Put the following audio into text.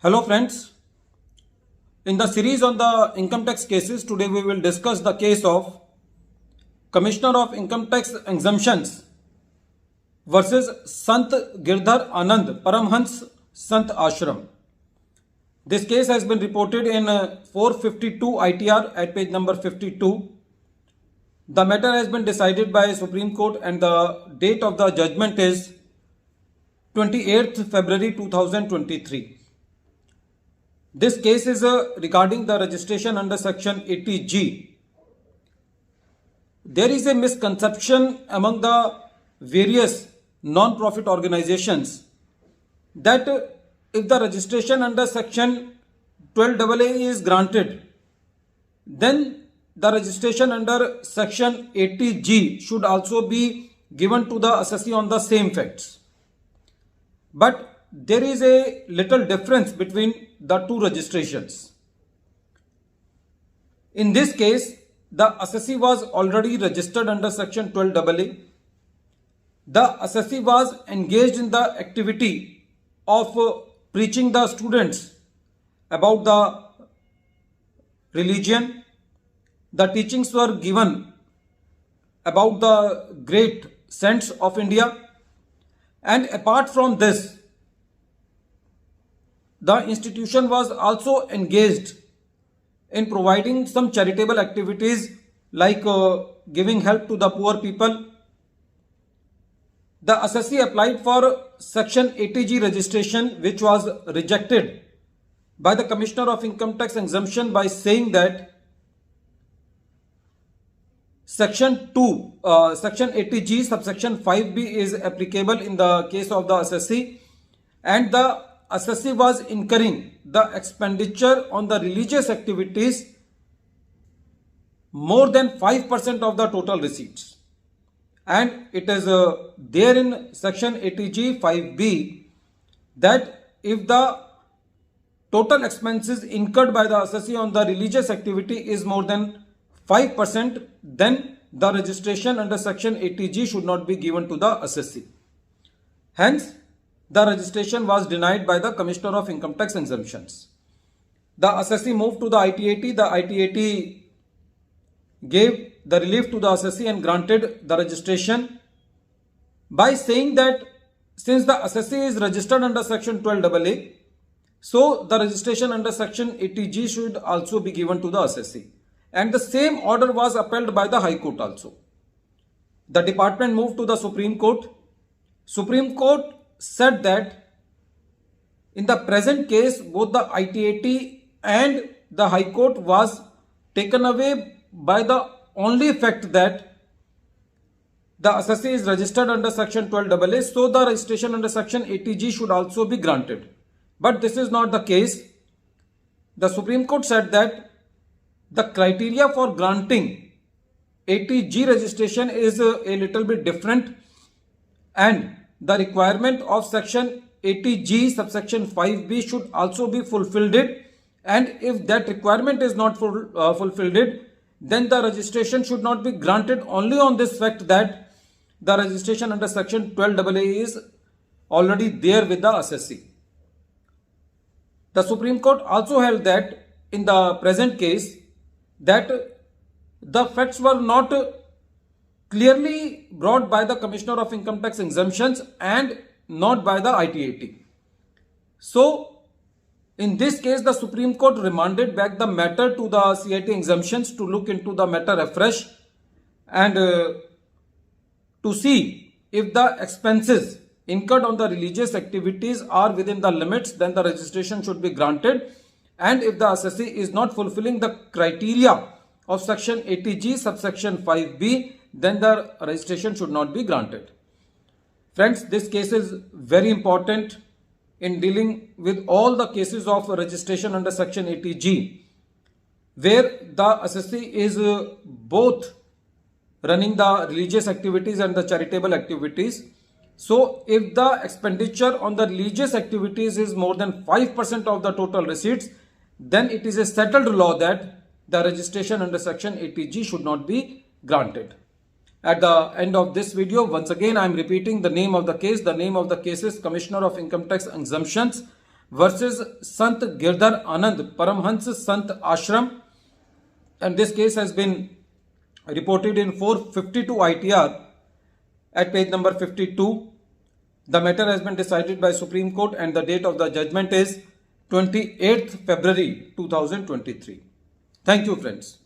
Hello friends, in the series on the income tax cases, today we will discuss the case of Commissioner of Income Tax Exemptions versus Sant Girdhar Anand Paramhans Sant Ashram. This case has been reported in 452 ITR at page number 52. The matter has been decided by Supreme Court and the date of the judgment is 28th February 2023. This case is regarding the registration under section 80G. There is a misconception among the various non-profit organizations that if the registration under section 12AA is granted, then the registration under section 80G should also be given to the assessee on the same facts. But there is a little difference between the two registrations. In this case, the assessee was already registered under section 12AA. The assessee was engaged in the activity of preaching the students about the religion. The teachings were given about the great saints of India, and apart from this, the institution was also engaged in providing some charitable activities like giving help to the poor people. The assessee applied for section 80G registration, which was rejected by the Commissioner of Income Tax Exemption by saying that section 80G subsection 5B is applicable in the case of the assessee, and the assessee was incurring the expenditure on the religious activities more than 5% of the total receipts. And it is there in section 80G 5B that if the total expenses incurred by the assessee on the religious activity is more than 5%, then the registration under section 80G should not be given to the assessee. Hence, the registration was denied by the Commissioner of Income Tax Exemptions. The assessee moved to the ITAT. The ITAT gave the relief to the assessee and granted the registration by saying that since the assessee is registered under section 12AA, so the registration under section 80G should also be given to the assessee. And the same order was upheld by the High Court also. The department moved to the Supreme Court. Supreme Court said that in the present case, both the ITAT and the High Court was taken away by the only fact that the assessee is registered under section 12AA, so the registration under section 80G should also be granted. But this is not the case. The Supreme Court said that the criteria for granting 80G registration is a little bit different, and the requirement of section 80G subsection 5B should also be fulfilled, and if that requirement is not fulfilled, then the registration should not be granted only on this fact that the registration under section 12AA is already there with the assessee. The Supreme Court also held that in the present case that the facts were not clearly brought by the Commissioner of Income Tax Exemptions and not by the ITAT. So, in this case, the Supreme Court remanded back the matter to the CIT exemptions to look into the matter afresh and to see if the expenses incurred on the religious activities are within the limits, then the registration should be granted. And if the assessee is not fulfilling the criteria of section 80G subsection 5B, then the registration should not be granted. Friends, this case is very important in dealing with all the cases of registration under section 80G, where the assessee is both running the religious activities and the charitable activities. So, if the expenditure on the religious activities is more than 5% of the total receipts, then it is a settled law that the registration under section 80G should not be granted. At the end of this video, once again I am repeating the name of the case. The name of the case is Commissioner of Income Tax Exemptions versus Sant Girdhar Anand Paramhans Sant Ashram, and this case has been reported in 452 ITR at page number 52. The matter has been decided by Supreme Court and the date of the judgment is 28th February 2023. Thank you, friends.